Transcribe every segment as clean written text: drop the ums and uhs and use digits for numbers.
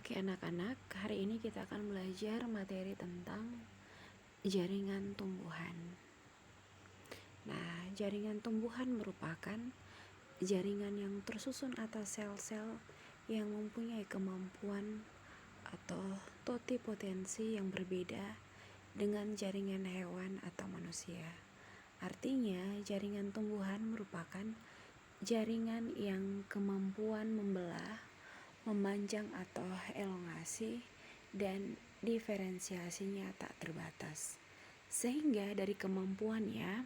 Oke anak-anak, hari ini kita akan belajar materi tentang jaringan tumbuhan. Nah, jaringan tumbuhan merupakan jaringan yang tersusun atas sel-sel yang mempunyai kemampuan atau totipotensi yang berbeda dengan jaringan hewan atau manusia. Artinya, jaringan tumbuhan merupakan jaringan yang kemampuan membelah, memanjang atau elongasi, dan diferensiasinya tak terbatas. Sehingga dari kemampuannya,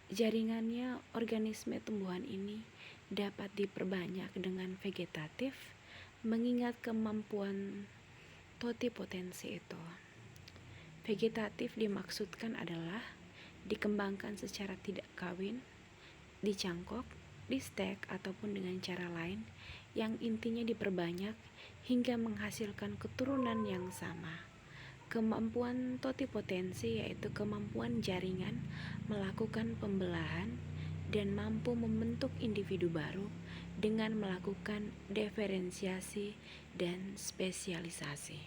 jaringannya organisme tumbuhan ini dapat diperbanyak dengan vegetatif, mengingat kemampuan totipotensi itu. Vegetatif dimaksudkan adalah dikembangkan secara tidak kawin, dicangkok, di-stek ataupun dengan cara lain yang intinya diperbanyak hingga menghasilkan keturunan yang sama. Kemampuan totipotensi yaitu kemampuan jaringan melakukan pembelahan dan mampu membentuk individu baru dengan melakukan diferensiasi dan spesialisasi.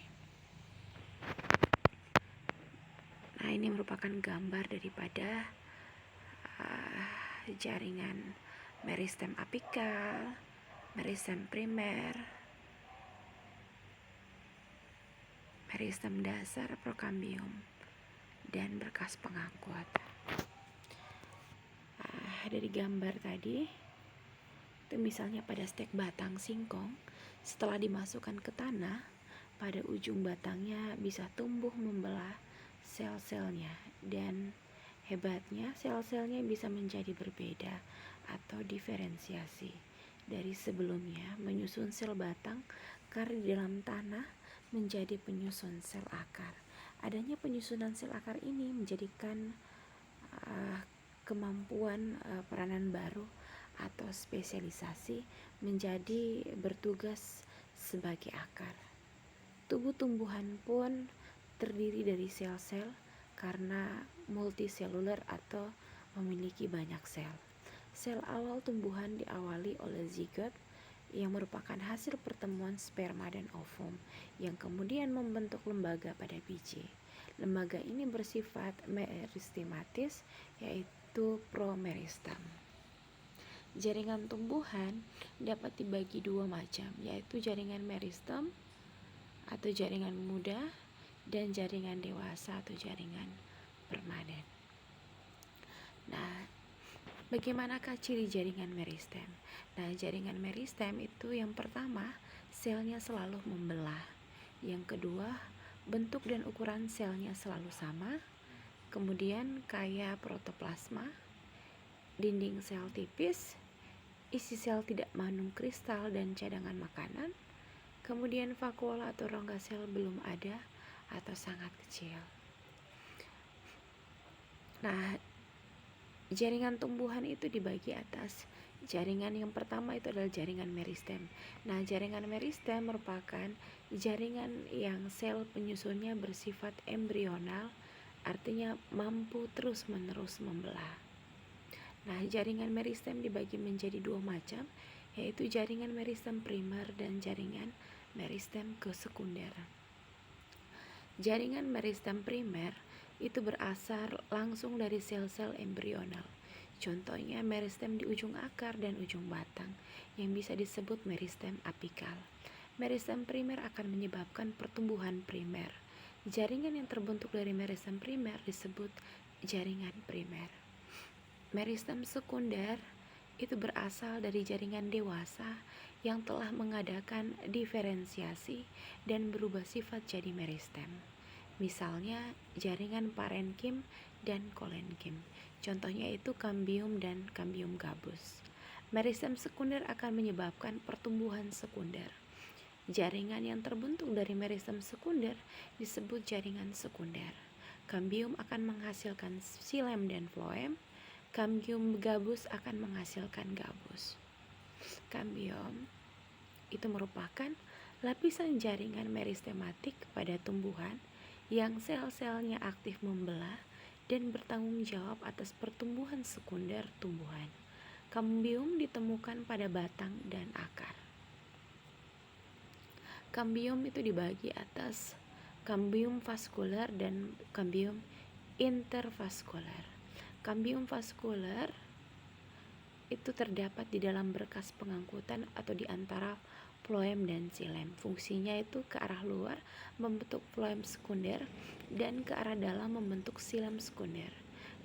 Nah, ini merupakan gambar daripada jaringan meristem apikal, meristem primer, meristem dasar prokambium, dan berkas pengangkut. Dari gambar tadi, itu misalnya pada stek batang singkong, setelah dimasukkan ke tanah, pada ujung batangnya bisa tumbuh membelah sel-selnya, dan hebatnya sel-selnya bisa menjadi berbeda atau diferensiasi dari sebelumnya menyusun sel batang karena di dalam tanah menjadi penyusun sel akar. Adanya penyusunan sel akar ini menjadikan kemampuan peranan baru atau spesialisasi menjadi bertugas sebagai akar. Tubuh tumbuhan pun terdiri dari sel-sel karena multiseluler atau memiliki banyak sel. Sel awal tumbuhan diawali oleh zigot yang merupakan hasil pertemuan sperma dan ovum yang kemudian membentuk lembaga pada biji. Lembaga ini bersifat meristematis yaitu promeristem. Jaringan tumbuhan dapat dibagi dua macam, yaitu jaringan meristem atau jaringan muda dan jaringan dewasa atau jaringan permanen. Nah, bagaimanakah ciri jaringan meristem? Nah, jaringan meristem itu yang pertama, selnya selalu membelah. Yang kedua, bentuk dan ukuran selnya selalu sama. Kemudian kaya protoplasma, dinding sel tipis, isi sel tidak mengandung kristal dan cadangan makanan. Kemudian vakuola atau rongga sel belum ada atau sangat kecil. Nah, jaringan tumbuhan itu dibagi atas jaringan yang pertama itu adalah jaringan meristem. Nah, jaringan meristem merupakan jaringan yang sel penyusunnya bersifat embrional, artinya mampu terus-menerus membelah. Nah, jaringan meristem dibagi menjadi dua macam, yaitu jaringan meristem primer dan jaringan meristem sekunder. Jaringan meristem primer itu berasal langsung dari sel-sel embrional. Contohnya meristem di ujung akar dan ujung batang yang bisa disebut meristem apikal. Meristem primer akan menyebabkan pertumbuhan primer. Jaringan yang terbentuk dari meristem primer disebut jaringan primer. Meristem sekunder itu berasal dari jaringan dewasa yang telah mengadakan diferensiasi dan berubah sifat jadi meristem. Misalnya jaringan parenkim dan kolenkim. Contohnya itu kambium dan kambium gabus. Meristem sekunder akan menyebabkan pertumbuhan sekunder. Jaringan yang terbentuk dari meristem sekunder disebut jaringan sekunder. Kambium akan menghasilkan xilem dan floem. Kambium gabus akan menghasilkan gabus. Kambium itu merupakan lapisan jaringan meristematik pada tumbuhan yang sel-selnya aktif membelah dan bertanggung jawab atas pertumbuhan sekunder tumbuhan. Kambium ditemukan pada batang dan akar. Kambium itu dibagi atas kambium vaskuler dan kambium intervaskuler. Kambium vaskuler itu terdapat di dalam berkas pengangkutan atau di antara floem dan xilem. Fungsinya itu ke arah luar membentuk floem sekunder dan ke arah dalam membentuk xilem sekunder.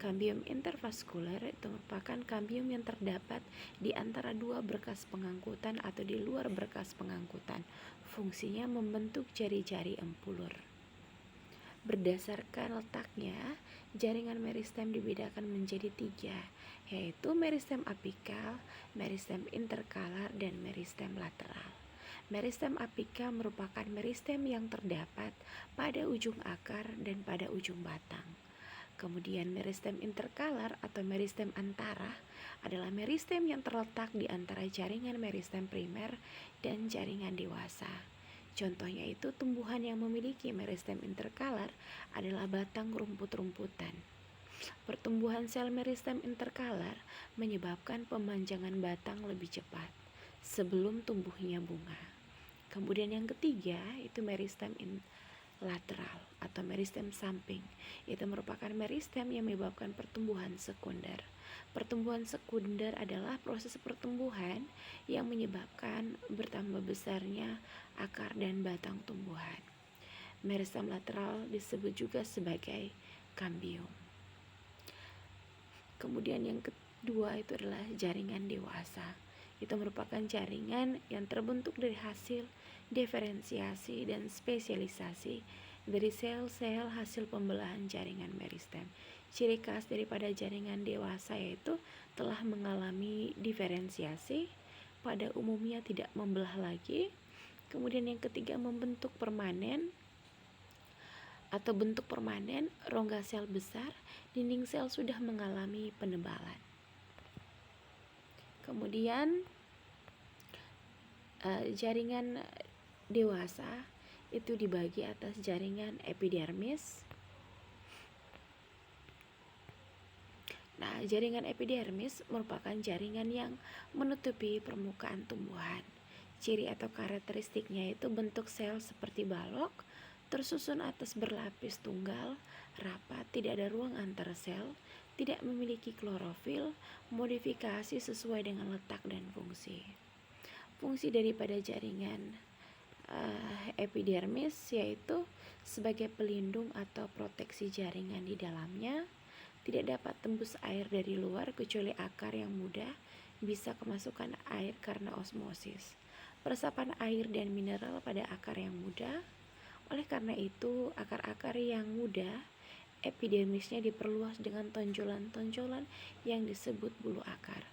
Kambium intervaskuler itu merupakan kambium yang terdapat di antara dua berkas pengangkutan atau di luar berkas pengangkutan. Fungsinya membentuk jari-jari empulur. Berdasarkan letaknya, jaringan meristem dibedakan menjadi 3, yaitu meristem apikal, meristem interkalar, dan meristem lateral. Meristem apikal merupakan meristem yang terdapat pada ujung akar dan pada ujung batang. Kemudian meristem interkalar atau meristem antara adalah meristem yang terletak di antara jaringan meristem primer dan jaringan dewasa. Contohnya itu tumbuhan yang memiliki meristem interkalar adalah batang rumput-rumputan. Pertumbuhan sel meristem interkalar menyebabkan pemanjangan batang lebih cepat sebelum tumbuhnya bunga. Kemudian yang ketiga itu meristem lateral atau meristem samping. Itu merupakan meristem yang menyebabkan pertumbuhan sekunder. Pertumbuhan sekunder adalah proses pertumbuhan yang menyebabkan bertambah besarnya akar dan batang tumbuhan. Meristem lateral disebut juga sebagai kambium. Kemudian yang kedua itu adalah jaringan dewasa. Itu merupakan jaringan yang terbentuk dari hasil diferensiasi dan spesialisasi dari sel-sel hasil pembelahan jaringan meristem. Ciri khas daripada jaringan dewasa yaitu telah mengalami diferensiasi, pada umumnya tidak membelah lagi. Kemudian yang ketiga membentuk permanen atau bentuk permanen, rongga sel besar, dinding sel sudah mengalami penebalan. Kemudian jaringan dewasa itu dibagi atas jaringan epidermis. Nah, jaringan epidermis merupakan jaringan yang menutupi permukaan tumbuhan. Ciri atau karakteristiknya itu bentuk sel seperti balok, tersusun atas berlapis tunggal, rapat, tidak ada ruang antar sel, tidak memiliki klorofil, modifikasi sesuai dengan letak dan fungsi. Fungsi daripada jaringan epidermis yaitu sebagai pelindung atau proteksi jaringan di dalamnya, tidak dapat tembus air dari luar kecuali akar yang mudah bisa kemasukan air karena osmosis. Peresapan air dan mineral pada akar yang mudah. Oleh karena itu, akar-akar yang mudah epidermisnya diperluas dengan tonjolan-tonjolan yang disebut bulu akar.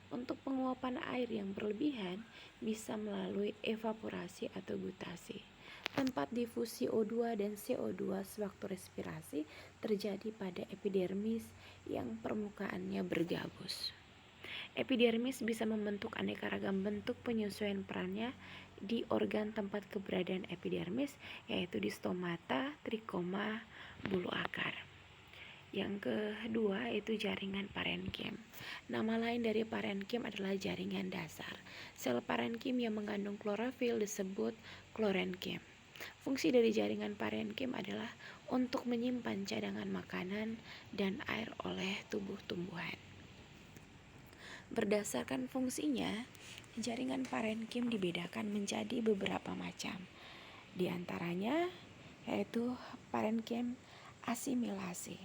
Untuk penguapan air yang berlebihan bisa melalui evaporasi atau gutasi. Tempat difusi O2 dan CO2 sewaktu respirasi terjadi pada epidermis yang permukaannya bergabus. Epidermis bisa membentuk aneka ragam bentuk penyesuaian perannya di organ tempat keberadaan epidermis, yaitu di stomata, trikoma, bulu akar. Yang kedua itu jaringan parenkim. Nama lain dari parenkim adalah jaringan dasar. Sel parenkim yang mengandung klorofil disebut klorenkim. Fungsi dari jaringan parenkim adalah untuk menyimpan cadangan makanan dan air oleh tubuh tumbuhan. Berdasarkan fungsinya, jaringan parenkim dibedakan menjadi beberapa macam. Di antaranya yaitu parenkim asimilasi.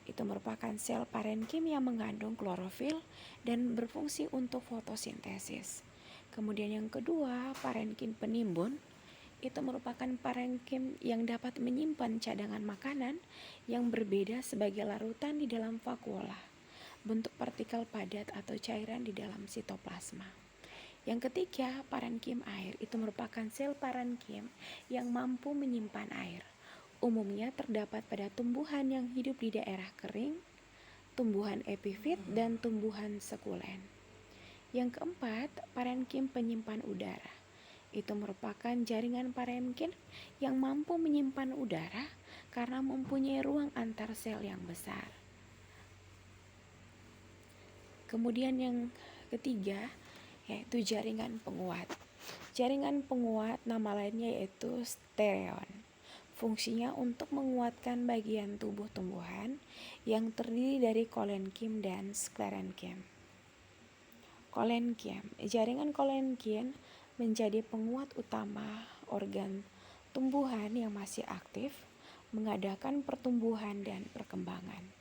Itu merupakan sel parenkim yang mengandung klorofil dan berfungsi untuk fotosintesis. Kemudian yang kedua, parenkim penimbun. Itu merupakan parenkim yang dapat menyimpan cadangan makanan yang berbeda sebagai larutan di dalam vakuola, bentuk partikel padat atau cairan di dalam sitoplasma. Yang ketiga, parenkim air. Itu merupakan sel parenkim yang mampu menyimpan air. Umumnya terdapat pada tumbuhan yang hidup di daerah kering, tumbuhan epifit, dan tumbuhan sekulen. Yang keempat, parenkim penyimpan udara. Itu merupakan jaringan parenkim yang mampu menyimpan udara karena mempunyai ruang antar sel yang besar. Kemudian yang ketiga yaitu jaringan penguat. Jaringan penguat nama lainnya yaitu stereon. Fungsinya untuk menguatkan bagian tubuh tumbuhan yang terdiri dari kolenkim dan sklerenkim. Kolenkim, jaringan kolenkim menjadi penguat utama organ tumbuhan yang masih aktif, mengadakan pertumbuhan dan perkembangan.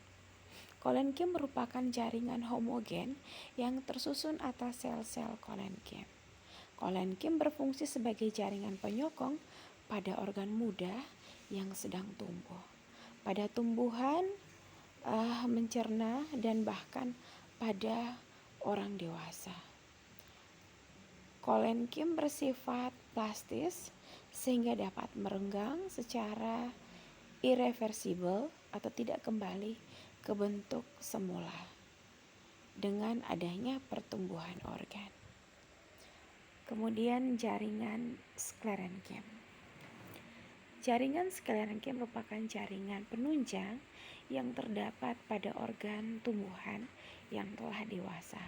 Kolenkim merupakan jaringan homogen yang tersusun atas sel-sel kolenkim. Kolenkim berfungsi sebagai jaringan penyokong pada organ muda yang sedang tumbuh, pada tumbuhan, mencerna, dan bahkan pada orang dewasa. Kolenkim bersifat plastis sehingga dapat merenggang secara irreversibel atau tidak kembali ke bentuk semula dengan adanya pertumbuhan organ. Kemudian jaringan sklerenkim. Jaringan sklerenkim merupakan jaringan penunjang yang terdapat pada organ tumbuhan yang telah dewasa.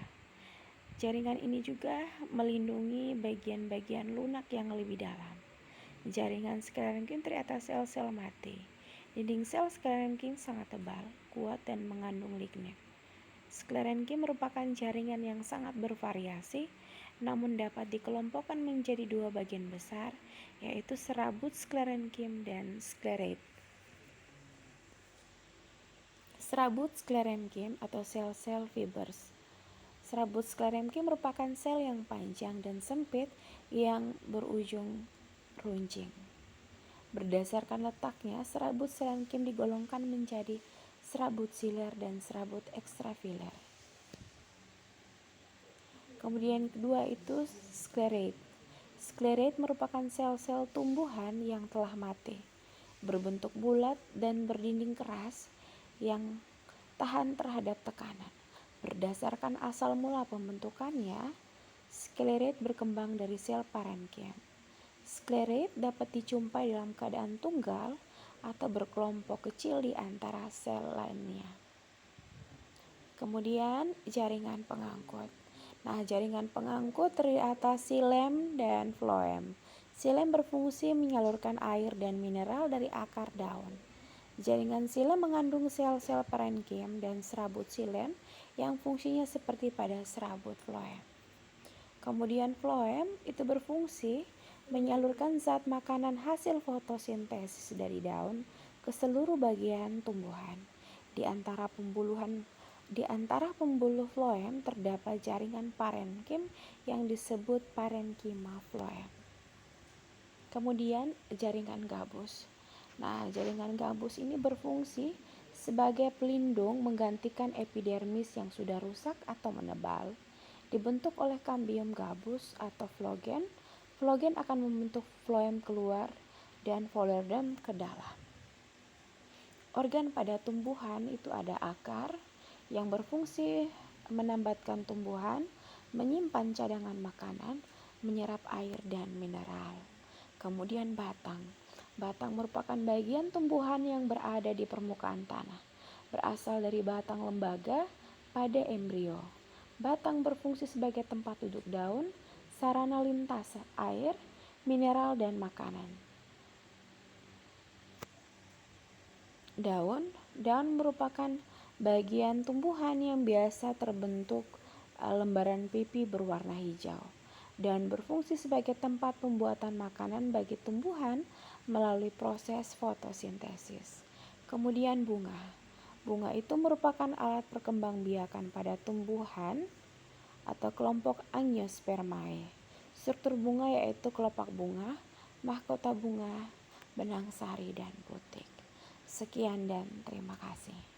Jaringan ini juga melindungi bagian-bagian lunak yang lebih dalam. Jaringan sklerenkim terdiri atas sel-sel mati. Dinding sel sklerenkim sangat tebal, kuat, dan mengandung lignin. Sklerenkim merupakan jaringan yang sangat bervariasi, namun dapat dikelompokkan menjadi dua bagian besar, yaitu serabut sklerenkim dan sklerate. Serabut sklerenkim atau sel-sel fibers. Serabut sklerenkim merupakan sel yang panjang dan sempit yang berujung runcing. Berdasarkan letaknya, serabut sklerenkim digolongkan menjadi serabut siler dan serabut ekstrafiler. Kemudian kedua itu sklerate. Sklerate merupakan sel-sel tumbuhan yang telah mati, berbentuk bulat dan berdinding keras yang tahan terhadap tekanan. Berdasarkan asal mula pembentukannya, sklerate berkembang dari sel parenkim. Sklerate dapat dijumpai dalam keadaan tunggal atau berkelompok kecil di antara sel lainnya. Kemudian jaringan pengangkut. Nah, jaringan pengangkut terdiri atas xilem dan floem. Xilem berfungsi menyalurkan air dan mineral dari akar daun. Jaringan xilem mengandung sel-sel parenkim dan serabut xilem yang fungsinya seperti pada serabut floem. Kemudian floem itu berfungsi menyalurkan zat makanan hasil fotosintesis dari daun ke seluruh bagian tumbuhan. Di antara pembuluh floem terdapat jaringan parenkim yang disebut parenkima floem. Kemudian jaringan gabus. Nah, jaringan gabus ini berfungsi sebagai pelindung menggantikan epidermis yang sudah rusak atau menebal. Dibentuk oleh kambium gabus atau flogen. Flogen akan membentuk floem keluar dan phloem ke dalam. Organ pada tumbuhan itu ada akar yang berfungsi menambatkan tumbuhan, menyimpan cadangan makanan, menyerap air dan mineral. Kemudian batang. Batang merupakan bagian tumbuhan yang berada di permukaan tanah, berasal dari batang lembaga pada embrio. Batang berfungsi sebagai tempat duduk daun, sarana lintas air, mineral, dan makanan. Daun merupakan bagian tumbuhan yang biasa terbentuk lembaran pipi berwarna hijau dan berfungsi sebagai tempat pembuatan makanan bagi tumbuhan melalui proses fotosintesis. Kemudian bunga. Bunga itu merupakan alat perkembangbiakan pada tumbuhan atau kelompok Angiospermae. Struktur bunga yaitu kelopak bunga, mahkota bunga, benang sari, dan putik. Sekian dan terima kasih.